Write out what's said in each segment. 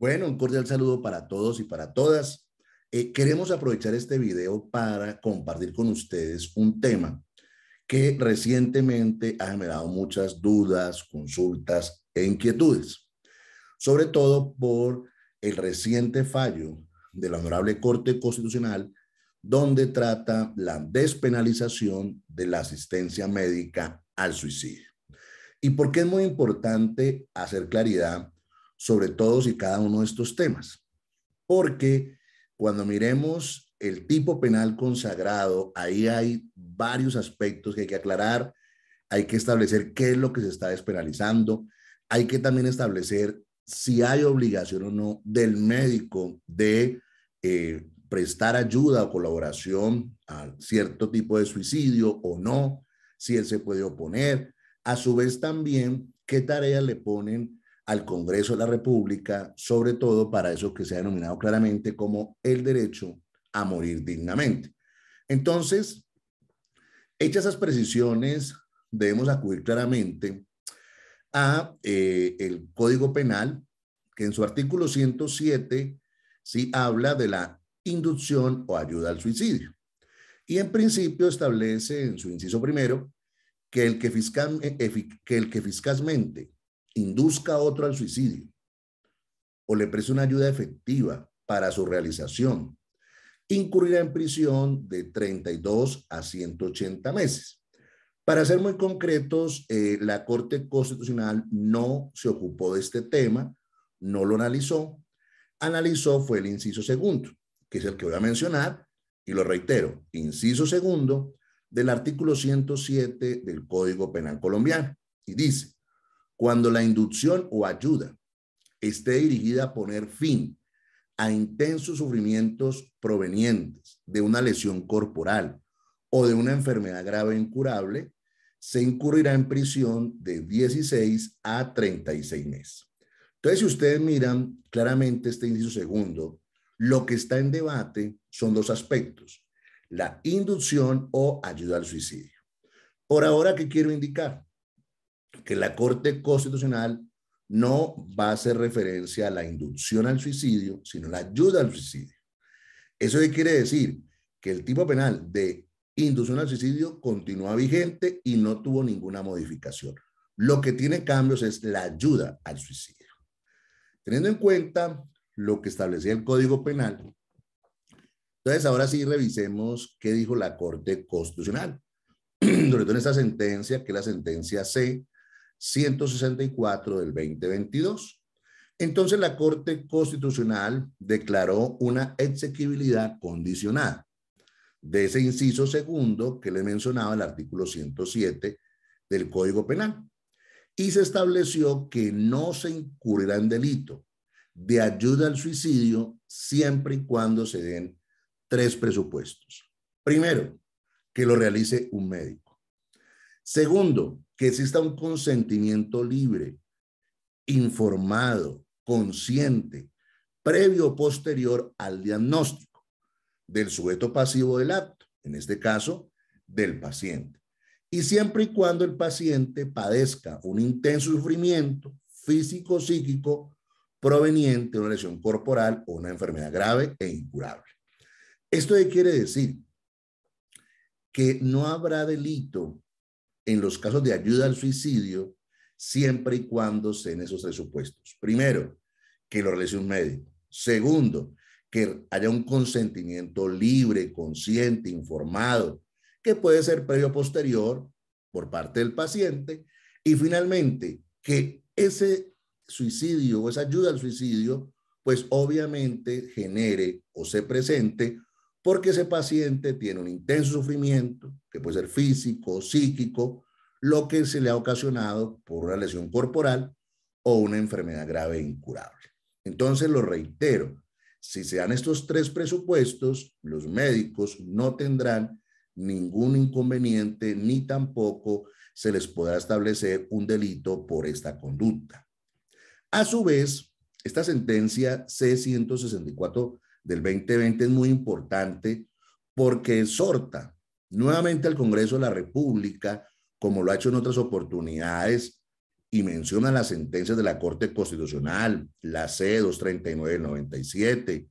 Bueno, un cordial saludo para todos y para todas. Queremos aprovechar este video para compartir con ustedes un tema que recientemente ha generado muchas dudas, consultas e inquietudes, sobre todo por el reciente fallo de la Honorable Corte Constitucional, donde trata la despenalización de la asistencia médica al suicidio. ¿Y por qué es muy importante hacer claridad sobre todos y cada uno de estos temas? Porque cuando miremos el tipo penal consagrado, ahí hay varios aspectos que hay que aclarar, hay que establecer qué es lo que se está despenalizando, hay que también establecer si hay obligación o no del médico de prestar ayuda o colaboración a cierto tipo de suicidio o no, si él se puede oponer. A su vez también, qué tareas le ponen al Congreso de la República, sobre todo para eso que se ha denominado claramente como el derecho a morir dignamente. Entonces, hechas esas precisiones, debemos acudir claramente a el Código Penal, que en su artículo 107 sí habla de la inducción o ayuda al suicidio. Y en principio establece en su inciso primero que el que fiscalmente induzca a otro al suicidio o le preste una ayuda efectiva para su realización, incurrirá en prisión de 32 a 180 meses. Para ser muy concretos, la Corte Constitucional no se ocupó de este tema, no lo analizó. Analizó fue el inciso segundo, que es el que voy a mencionar, y lo reitero, inciso segundo del artículo 107 del Código Penal colombiano. Y dice, cuando la inducción o ayuda esté dirigida a poner fin a intensos sufrimientos provenientes de una lesión corporal o de una enfermedad grave e incurable, se incurrirá en prisión de 16 a 36 meses. Entonces, si ustedes miran claramente este inciso segundo, lo que está en debate son dos aspectos: la inducción o ayuda al suicidio. Por ahora, ¿qué quiero indicar? Que la Corte Constitucional no va a hacer referencia a la inducción al suicidio, sino la ayuda al suicidio. ¿Eso qué quiere decir? Que el tipo penal de inducción al suicidio continúa vigente y no tuvo ninguna modificación. Lo que tiene cambios es la ayuda al suicidio. Teniendo en cuenta lo que establecía el Código Penal, entonces ahora sí revisemos qué dijo la Corte Constitucional. Sobre todo en esta sentencia, que es la sentencia C-164 del 2022. Entonces la Corte Constitucional declaró una exequibilidad condicionada de ese inciso segundo que le mencionaba el artículo 107 del Código Penal, y se estableció que no se incurrirá en delito de ayuda al suicidio siempre y cuando se den tres presupuestos. Primero, que lo realice un médico. Segundo, que exista un consentimiento libre, informado, consciente, previo o posterior al diagnóstico del sujeto pasivo del acto, en este caso, del paciente. Y siempre y cuando el paciente padezca un intenso sufrimiento físico o psíquico proveniente de una lesión corporal o una enfermedad grave e incurable. ¿Esto qué quiere decir? Que no habrá delito en los casos de ayuda al suicidio siempre y cuando se den esos tres supuestos. Primero, que lo realice un médico. Segundo, que haya un consentimiento libre, consciente, informado, que puede ser previo o posterior por parte del paciente. Y finalmente, que ese suicidio o esa ayuda al suicidio, pues obviamente genere o se presente porque ese paciente tiene un intenso sufrimiento, que puede ser físico, psíquico, lo que se le ha ocasionado por una lesión corporal o una enfermedad grave e incurable. Entonces, lo reitero, si se dan estos tres presupuestos, los médicos no tendrán ningún inconveniente ni tampoco se les podrá establecer un delito por esta conducta. A su vez, esta sentencia C-164 del 2020 es muy importante porque exhorta nuevamente al Congreso de la República, como lo ha hecho en otras oportunidades, y menciona las sentencias de la Corte Constitucional, la C-239 del 97,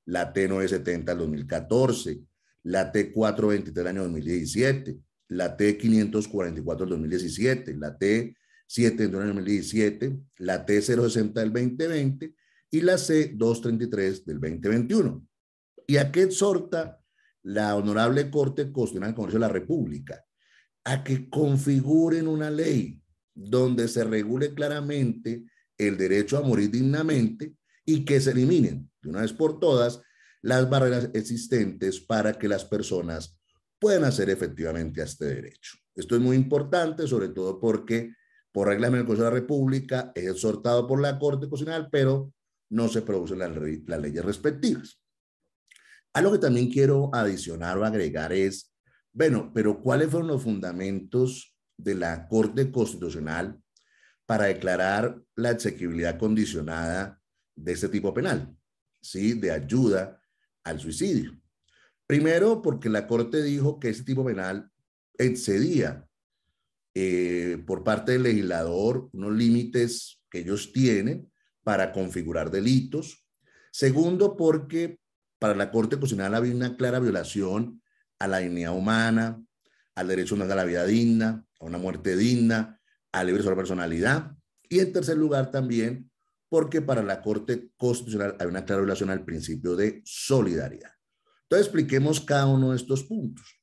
la T-970 del 2014, la T-423 del año 2017, la T-544 del 2017, la T-7 del 2017, la T-060 del 2020 y la C-233 del 2021. ¿Y a qué exhorta la Honorable Corte Constitucional del Congreso de la República? A que configuren una ley donde se regule claramente el derecho a morir dignamente y que se eliminen de una vez por todas las barreras existentes para que las personas puedan hacer efectivamente a este derecho. Esto es muy importante, sobre todo porque por reglamento del Congreso de la República es exhortado por la Corte Constitucional, pero no se producen las leyes respectivas. Algo que también quiero adicionar o agregar es, bueno, pero ¿cuáles fueron los fundamentos de la Corte Constitucional para declarar la exequibilidad condicionada de este tipo penal? ¿Sí? De ayuda al suicidio. Primero, porque la Corte dijo que ese tipo penal excedía por parte del legislador unos límites que ellos tienen para configurar delitos. Segundo, porque para la Corte Constitucional había una clara violación a la dignidad humana, al derecho a la vida digna, a una muerte digna, al libre de la personalidad. Y en tercer lugar también, porque para la Corte Constitucional hay una clara violación al principio de solidaridad. Entonces expliquemos cada uno de estos puntos.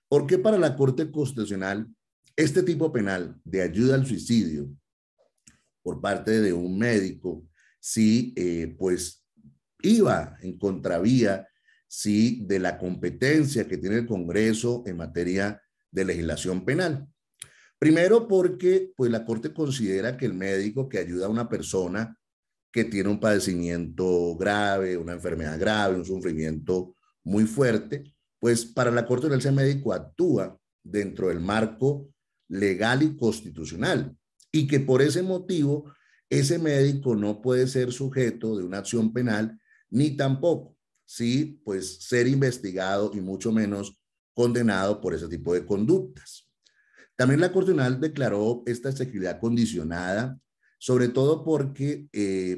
¿Por qué para la Corte Constitucional este tipo penal de ayuda al suicidio por parte de un médico sí, pues iba en contravía sí, de la competencia que tiene el Congreso en materia de legislación penal? Primero porque pues, la Corte considera que el médico que ayuda a una persona que tiene un padecimiento grave, una enfermedad grave, un sufrimiento muy fuerte, pues para la Corte ese médico actúa dentro del marco legal y constitucional y que por ese motivo ese médico no puede ser sujeto de una acción penal ni tampoco, sí, pues ser investigado y mucho menos condenado por ese tipo de conductas. También la Corte Constitucional declaró esta exequibilidad condicionada, sobre todo porque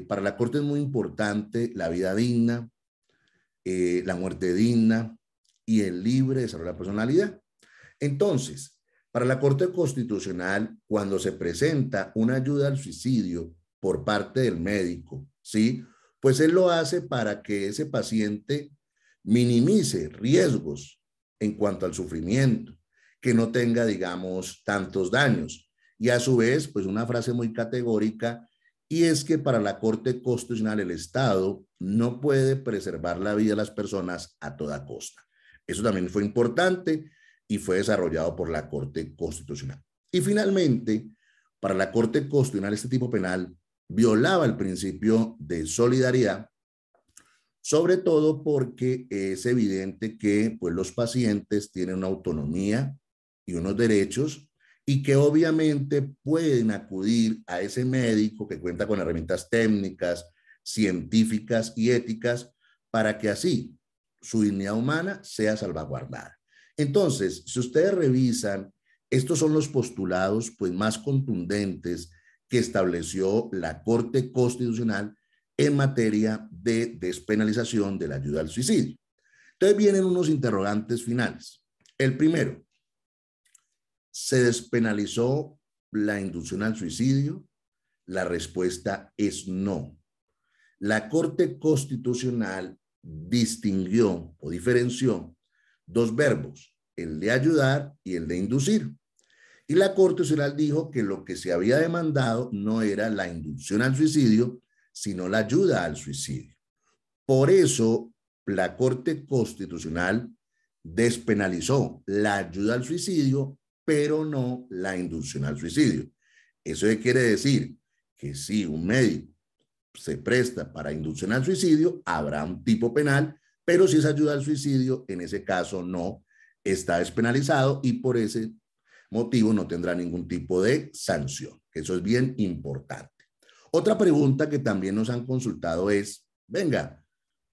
para la Corte es muy importante la vida digna, la muerte digna y el libre desarrollo de la personalidad. Entonces, para la Corte Constitucional, cuando se presenta una ayuda al suicidio por parte del médico, ¿sí? Pues él lo hace para que ese paciente minimice riesgos en cuanto al sufrimiento, que no tenga, digamos, tantos daños. Y a su vez, pues una frase muy categórica, y es que para la Corte Constitucional el Estado no puede preservar la vida de las personas a toda costa. Eso también fue importante y fue desarrollado por la Corte Constitucional. Y finalmente, para la Corte Constitucional este tipo penal violaba el principio de solidaridad, sobre todo porque es evidente que pues, los pacientes tienen una autonomía y unos derechos y que obviamente pueden acudir a ese médico que cuenta con herramientas técnicas, científicas y éticas para que así su dignidad humana sea salvaguardada. Entonces, si ustedes revisan, estos son los postulados pues, más contundentes que estableció la Corte Constitucional en materia de despenalización de la ayuda al suicidio. Entonces vienen unos interrogantes finales. El primero, ¿se despenalizó la inducción al suicidio? La respuesta es no. La Corte Constitucional distinguió o diferenció dos verbos, el de ayudar y el de inducir. Y la Corte Constitucional dijo que lo que se había demandado no era la inducción al suicidio, sino la ayuda al suicidio. Por eso, la Corte Constitucional despenalizó la ayuda al suicidio, pero no la inducción al suicidio. ¿Eso quiere decir? Que si un médico se presta para inducción al suicidio, habrá un tipo penal, pero si es ayuda al suicidio, en ese caso no está despenalizado y por ese motivo no tendrá ningún tipo de sanción. Eso es bien importante. Otra pregunta que también nos han consultado es, venga,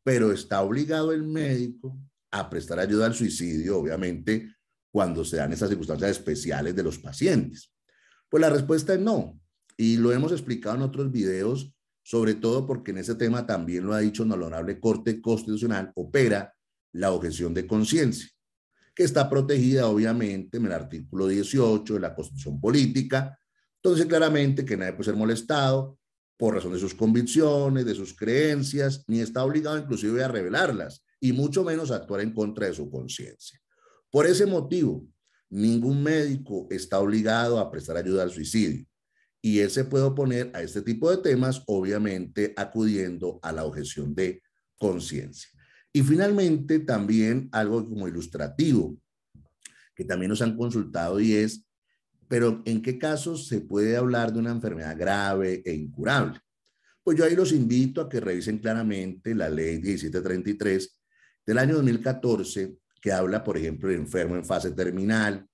pero ¿está obligado el médico a prestar ayuda al suicidio, obviamente, cuando se dan esas circunstancias especiales de los pacientes? Pues la respuesta es no. y lo hemos explicado en otros videos, sobre todo porque en ese tema también lo ha dicho la Honorable Corte Constitucional, opera la objeción de conciencia, que está protegida obviamente en el artículo 18 de la Constitución Política. Entonces, claramente que nadie puede ser molestado por razón de sus convicciones, de sus creencias, ni está obligado inclusive a revelarlas, y mucho menos a actuar en contra de su conciencia. Por ese motivo, ningún médico está obligado a prestar ayuda al suicidio, y él se puede oponer a este tipo de temas, obviamente acudiendo a la objeción de conciencia. Y finalmente, también algo como ilustrativo, que también nos han consultado, y es, pero ¿en qué casos se puede hablar de una enfermedad grave e incurable? Pues yo ahí los invito a que revisen claramente la ley 1733 del año 2014, que habla, por ejemplo, de enfermo en fase terminal,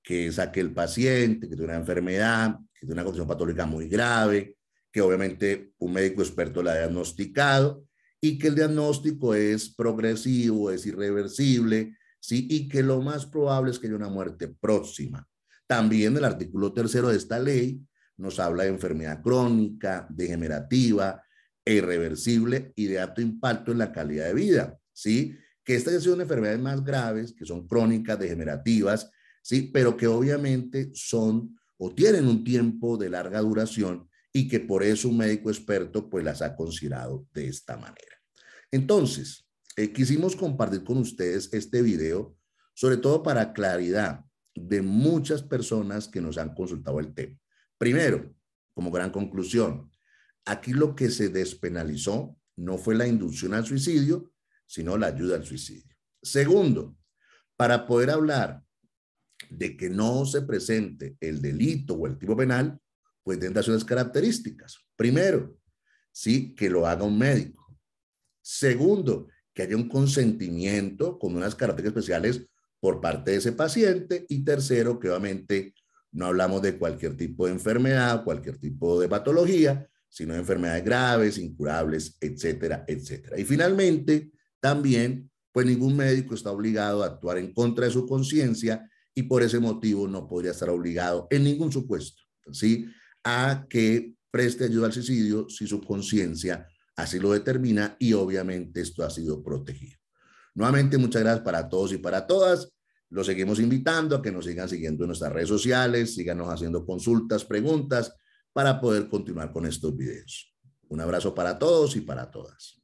que es aquel paciente que tiene una enfermedad, que tiene una condición patológica muy grave, que obviamente un médico experto la ha diagnosticado y que el diagnóstico es progresivo, es irreversible, ¿sí? Y que lo más probable es que haya una muerte próxima. También el artículo 3 de esta ley nos habla de enfermedad crónica, degenerativa, irreversible y de alto impacto en la calidad de vida, ¿sí? Que estas son enfermedades más graves, que son crónicas, degenerativas, ¿sí? Pero que obviamente son o tienen un tiempo de larga duración y que por eso un médico experto pues las ha considerado de esta manera. Entonces, quisimos compartir con ustedes este video, sobre todo para claridad de muchas personas que nos han consultado el tema. Primero, como gran conclusión, aquí lo que se despenalizó no fue la inducción al suicidio, sino la ayuda al suicidio. Segundo, para poder hablar de que no se presente el delito o el tipo penal, pues deben darse unas características. Primero, sí, que lo haga un médico. Segundo, que haya un consentimiento con unas características especiales por parte de ese paciente. Y tercero, que obviamente no hablamos de cualquier tipo de enfermedad, cualquier tipo de patología, sino de enfermedades graves, incurables, etcétera, etcétera. Y finalmente, también, pues ningún médico está obligado a actuar en contra de su conciencia y por ese motivo no podría estar obligado en ningún supuesto, ¿sí?, a que preste ayuda al suicidio si su conciencia así lo determina y obviamente esto ha sido protegido. Nuevamente, muchas gracias para todos y para todas. Los seguimos invitando a que nos sigan siguiendo en nuestras redes sociales, síganos haciendo consultas, preguntas para poder continuar con estos videos. Un abrazo para todos y para todas.